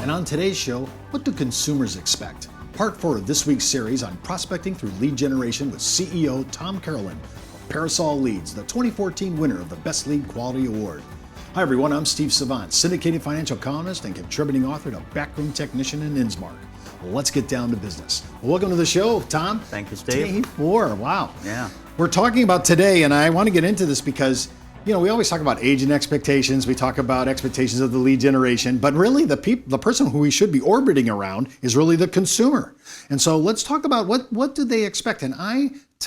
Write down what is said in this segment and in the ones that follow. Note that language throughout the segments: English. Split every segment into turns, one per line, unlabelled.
And on today's show, what do consumers expect? Part 4 of this week's series on prospecting through lead generation with CEO Tom Carolan of Parasol Leads, the 2014 winner of the Best Lead Quality Award. Hi everyone, I'm Steve Savant, syndicated financial columnist and contributing author to Backroom Technician in Innsmark. Let's get down to business. Welcome to the show, Tom.
Thank you, Steve.
Day 4, wow.
Yeah.
We're talking about today, and I want to get into this because, you know, we always talk about agent expectations. We talk about expectations of the lead generation, but really the person who we should be orbiting around is really the consumer. And so let's talk about what do they expect. And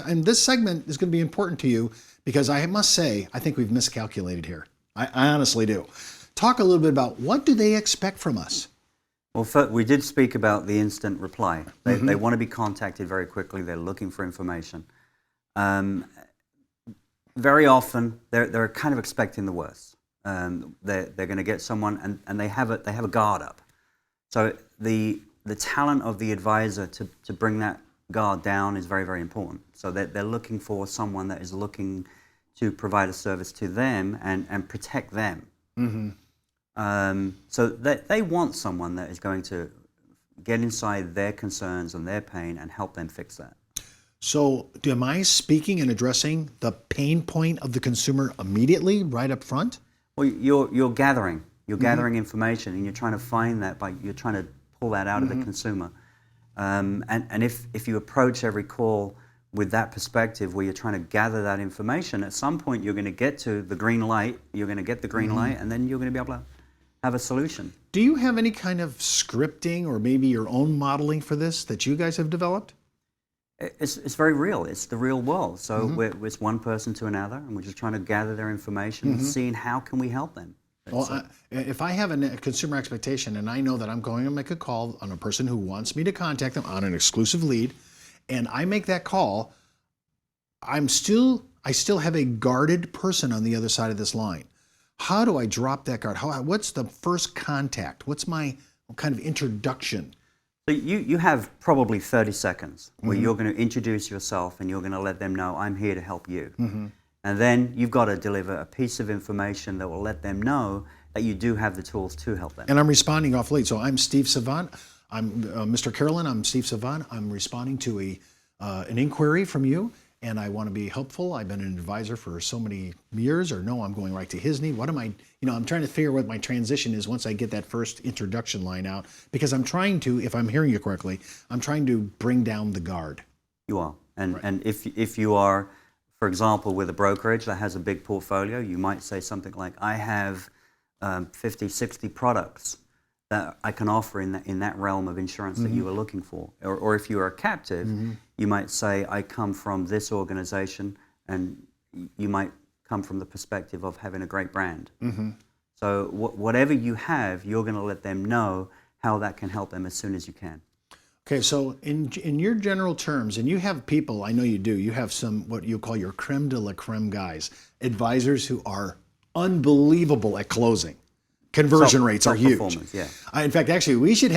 and this segment is going to be important to you because I must say, I think we've miscalculated here. I honestly do. Talk a little bit about what do they expect from us?
Well, first, we did speak about the instant reply. They want to be contacted very quickly. They're looking for information. Very often, they're kind of expecting the worst. They're going to get someone, and they have a guard up. So the talent of the advisor to bring that guard down is very, very important. So they're looking for someone that is looking to provide a service to them and protect them. So they want someone that is going to get inside their concerns and their pain and help them fix that.
So am I speaking and addressing the pain point of the consumer immediately, right up front?
Well, you're gathering information, and you're trying to find that you're trying to pull that out of the consumer. And if you approach every call with that perspective where you're trying to gather that information, at some point you're going to get to the green light, you're going to get the green light, and then you're going to be able to have a solution.
Do you have any kind of scripting or maybe your own modeling for this that you guys have developed?
It's very real. It's the real world. So it's one person to another, and we're just trying to gather their information and seeing how can we help them.
Well, if I have a consumer expectation and I know that I'm going to make a call on a person who wants me to contact them on an exclusive lead, and I make that call, I still have a guarded person on the other side of this line. How do I drop that guard? What's the first contact? What's my kind of introduction?
So you have probably 30 seconds where you're going to introduce yourself and you're going to let them know, I'm here to help you. And then you've got to deliver a piece of information that will let them know that you do have the tools to help them.
And I'm responding off lead. So I'm Steve Savant. I'm Mr. Carolan. I'm Steve Savant. I'm responding to an inquiry from you, and I want to be helpful. I've been an advisor for so many years, or no, I'm going right to his need. What am I, I'm trying to figure what my transition is once I get that first introduction line out, because I'm trying to, if I'm hearing you correctly, I'm trying to bring down the guard.
You are. And if you are, for example, with a brokerage that has a big portfolio, you might say something like, I have 50, 60 products that I can offer in that realm of insurance that you are looking for. Or if you are a captive, you might say, I come from this organization, and you might come from the perspective of having a great brand. So whatever you have, you're going to let them know how that can help them as soon as you can.
Okay, so in your general terms, and you have people, I know you do, you have some what you call your creme de la creme guys, advisors who are unbelievable at closing. Conversion rates are huge.
Yeah.
In fact, actually, we should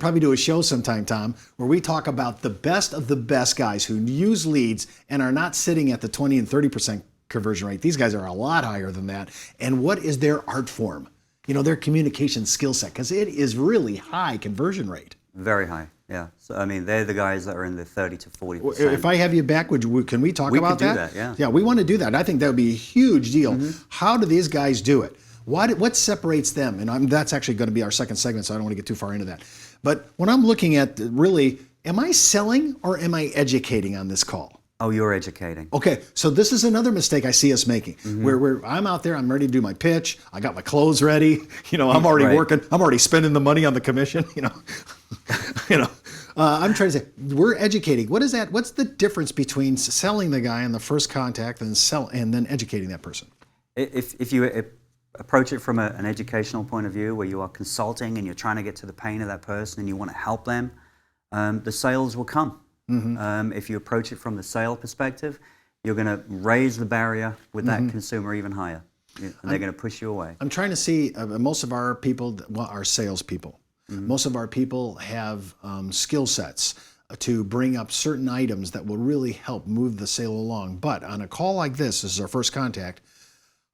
probably do a show sometime, Tom, where we talk about the best of the best guys who use leads and are not sitting at the 20 and 30% conversion rate. These guys are a lot higher than that. And what is their art form? Their communication skill set, because it is really high conversion rate.
Very high, yeah. So, I mean, they're the guys that are in the 30 to 40%.
If I have you back, can we talk about that?
We could do that, yeah.
Yeah, we want to do that. I think that would be a huge deal. How do these guys do it? What separates them? And that's actually going to be our second segment, so I don't want to get too far into that. But when I'm looking at really, am I selling or am I educating on this call?
Oh, you're educating.
Okay, so this is another mistake I see us making, where I'm out there, I'm ready to do my pitch, I got my clothes ready, I'm already working, I'm already spending the money on the commission, I'm trying to say, we're educating. What is that? What's the difference between selling the guy in the first contact and then educating that person?
If you approach it from an educational point of view, where you are consulting and you're trying to get to the pain of that person and you want to help them, the sales will come. If you approach it from the sale perspective, you're going to raise the barrier with that consumer even higher, and they're going to push you away.
I'm trying to see, most of our people are salespeople. Most of our people have skill sets to bring up certain items that will really help move the sale along. But on a call like this is our first contact,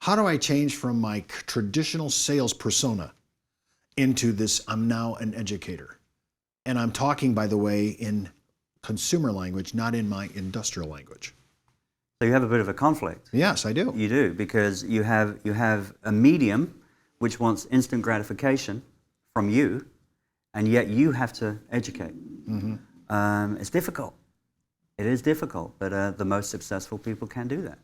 how do I change from my traditional sales persona into this, I'm now an educator. And I'm talking, by the way, in consumer language, not in my industrial language.
So you have a bit of a conflict.
Yes, I do.
You do, because you have a medium which wants instant gratification from you, and yet you have to educate. It's difficult. It is difficult, but the most successful people can do that.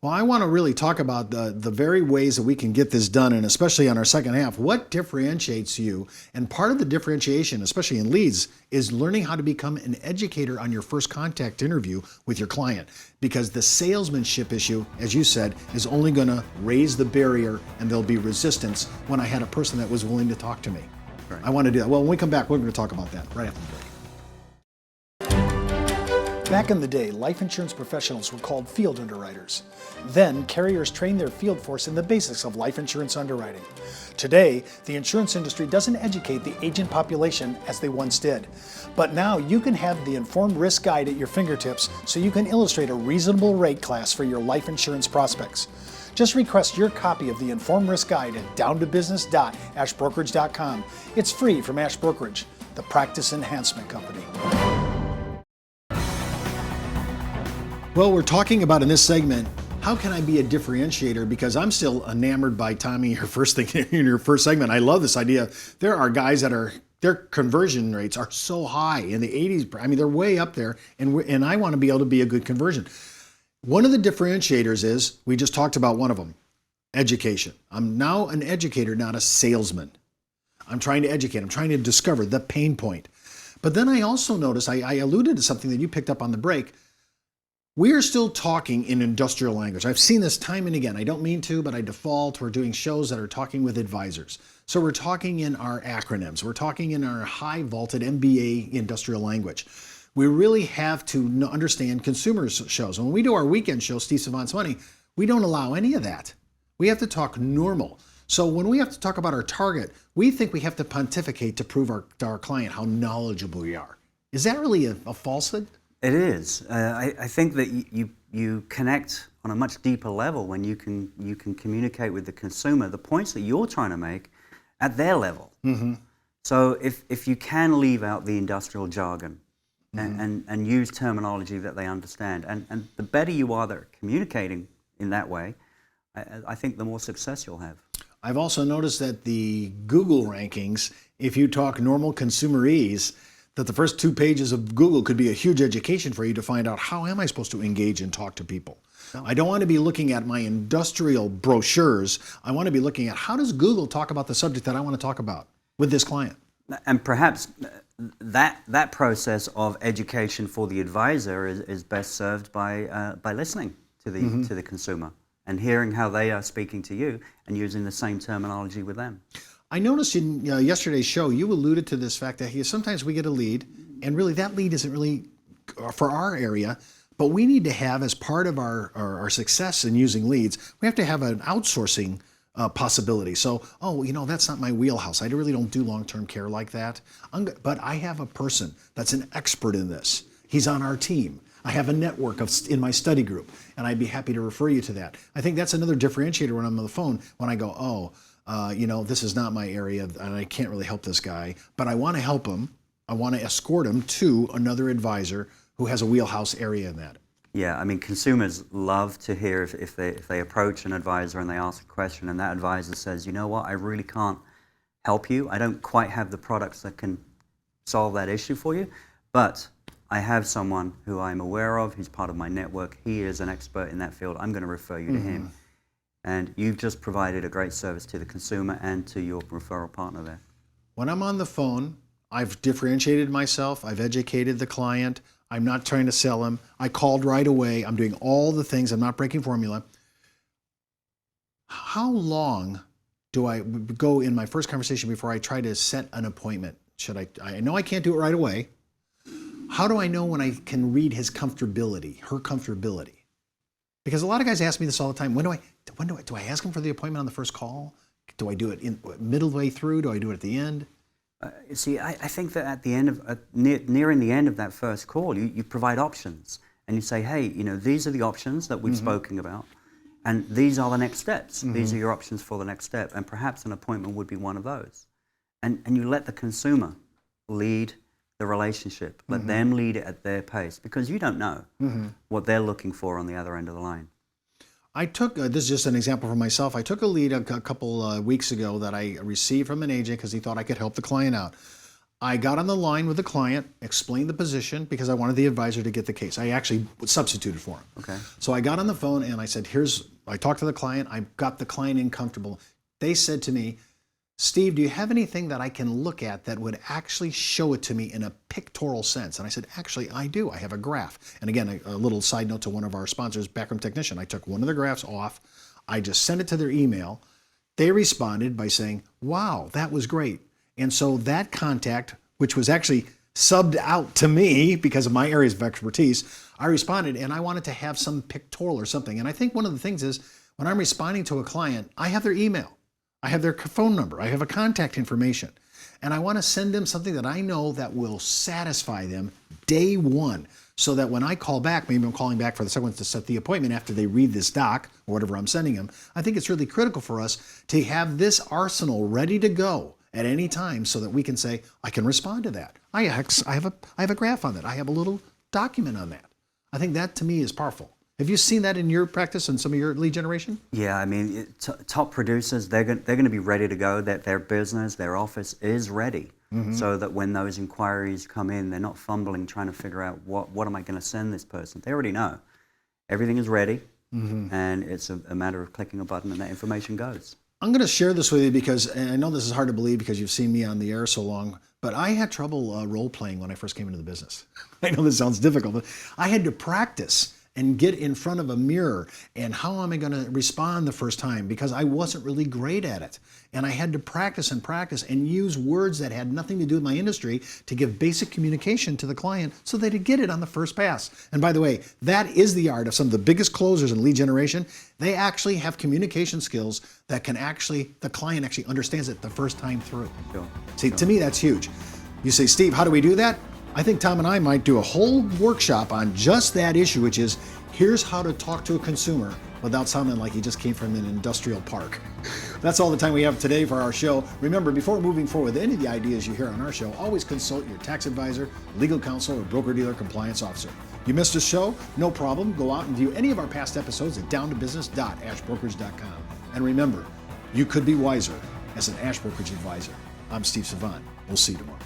Well, I want to really talk about the very ways that we can get this done, and especially on our second half, what differentiates you? And part of the differentiation, especially in leads, is learning how to become an educator on your first contact interview with your client. Because the salesmanship issue, as you said, is only going to raise the barrier, and there'll be resistance when I had a person that was willing to talk to me.
Right.
I want to do that. Well, when we come back, we're going to talk about that right after the break. Back in the day, life insurance professionals were called field underwriters. Then, carriers trained their field force in the basics of life insurance underwriting. Today, the insurance industry doesn't educate the agent population as they once did. But now you can have the Informed Risk Guide at your fingertips so you can illustrate a reasonable rate class for your life insurance prospects. Just request your copy of the Informed Risk Guide at downtobusiness.ashbrokerage.com. It's free from Ash Brokerage, the practice enhancement company. Well, we're talking about in this segment, how can I be a differentiator? Because I'm still enamored by Tommy, your first thing in your first segment. I love this idea. There are guys that their conversion rates are so high in the 80s. I mean, they're way up there, and I want to be able to be a good conversion. One of the differentiators is, we just talked about one of them, education. I'm now an educator, not a salesman. I'm trying to educate. I'm trying to discover the pain point. But then I also noticed, I alluded to something that you picked up on the break. We are still talking in industrial language. I've seen this time and again. I don't mean to, but I default. We're doing shows that are talking with advisors. So we're talking in our acronyms. We're talking in our high vaulted MBA industrial language. We really have to understand consumer shows. When we do our weekend show, Steve Savant's Money, we don't allow any of that. We have to talk normal. So when we have to talk about our target, we think we have to pontificate to prove to our client how knowledgeable we are. Is that really a falsehood?
It is. I think that you connect on a much deeper level when you can communicate with the consumer the points that you're trying to make at their level. So if you can leave out the industrial jargon and use terminology that they understand, and the better you are at communicating in that way, I think the more success you'll have.
I've also noticed that the Google rankings, if you talk normal consumerese, that the first 2 pages of Google could be a huge education for you to find out, how am I supposed to engage and talk to people? I don't want to be looking at my industrial brochures. I want to be looking at, how does Google talk about the subject that I want to talk about with this client?
And perhaps that process of education for the advisor is best served by listening to the consumer and hearing how they are speaking to you and using the same terminology with them.
I noticed in yesterday's show, you alluded to this fact that sometimes we get a lead, and really that lead isn't really for our area, but we need to have, as part of our success in using leads, we have to have an outsourcing possibility. So, that's not my wheelhouse. I really don't do long-term care like that. But I have a person that's an expert in this. He's on our team. I have a network in my study group, and I'd be happy to refer you to that. I think that's another differentiator when I'm on the phone, when I go, this is not my area, and I can't really help this guy, but I want to help him. I want to escort him to another advisor who has a wheelhouse area in that.
Yeah, I mean, consumers love to hear if they approach an advisor and they ask a question, and that advisor says, you know what, I really can't help you. I don't quite have the products that can solve that issue for you, but I have someone who I'm aware of, who's part of my network. He is an expert in that field. I'm going to refer you to him. And you've just provided a great service to the consumer and to your referral partner there.
When I'm on the phone, I've differentiated myself. I've educated the client. I'm not trying to sell him. I called right away. I'm doing all the things. I'm not breaking formula. How long do I go in my first conversation before I try to set an appointment? I know I can't do it right away. How do I know when I can read his comfortability, her comfortability? Because a lot of guys ask me this all the time. Do I ask him for the appointment on the first call? Do I do it in middle way through? Do I do it at the end?
See, I think that at the end of nearing the end of that first call, you provide options, and you say, hey, these are the options that we've spoken about, and these are the next steps. These are your options for the next step, and perhaps an appointment would be one of those. and you let the consumer lead the relationship. Let them lead it at their pace, because you don't know what they're looking for on the other end of the line.
I took, this is just an example for myself, I took a lead a couple weeks ago that I received from an agent because he thought I could help the client out. I got on the line with the client, explained the position because I wanted the advisor to get the case. I actually substituted for him.
Okay.
So I got on the phone and I said, I talked to the client, I got the client in comfortable. They said to me, Steve, do you have anything that I can look at that would actually show it to me in a pictorial sense? And I said, actually, I do. I have a graph. And again, a little side note to one of our sponsors, Backroom Technician. I took one of the graphs off. I just sent it to their email. They responded by saying, wow, that was great. And so that contact, which was actually subbed out to me because of my areas of expertise, I responded and I wanted to have some pictorial or something. And I think one of the things is when I'm responding to a client, I have their email. I have their phone number. I have a contact information. And I want to send them something that I know that will satisfy them day one, so that when I call back, maybe I'm calling back for the second one to set the appointment after they read this doc or whatever I'm sending them. I think it's really critical for us to have this arsenal ready to go at any time so that we can say, I can respond to that. I have a graph on that. I have a little document on that. I think that to me is powerful. Have you seen that in your practice and some of your lead generation?
Yeah, I mean, top producers, they're going to be ready to go, that their business, their office is ready, so that when those inquiries come in, they're not fumbling trying to figure out what am I going to send this person. They already know. Everything is ready, and it's a matter of clicking a button and that information goes.
I'm going to share this with you because, and I know this is hard to believe because you've seen me on the air so long, but I had trouble role-playing when I first came into the business. I know this sounds difficult, but I had to practice and get in front of a mirror and how am I going to respond the first time, because I wasn't really great at it. And I had to practice and use words that had nothing to do with my industry to give basic communication to the client so they'd get it on the first pass. And by the way, that is the art of some of the biggest closers in lead generation. They actually have communication skills that can the client actually understands it the first time through.
Sure.
See, to me, that's huge. You say, Steve, how do we do that? I think Tom and I might do a whole workshop on just that issue, which is here's how to talk to a consumer without sounding like you just came from an industrial park. That's all the time we have today for our show. Remember, before moving forward with any of the ideas you hear on our show, always consult your tax advisor, legal counsel, or broker-dealer compliance officer. You missed a show? No problem. Go out and view any of our past episodes at downtobusiness.ashbrokerage.com. And remember, you could be wiser as an Ash Brokerage advisor. I'm Steve Savant. We'll see you tomorrow.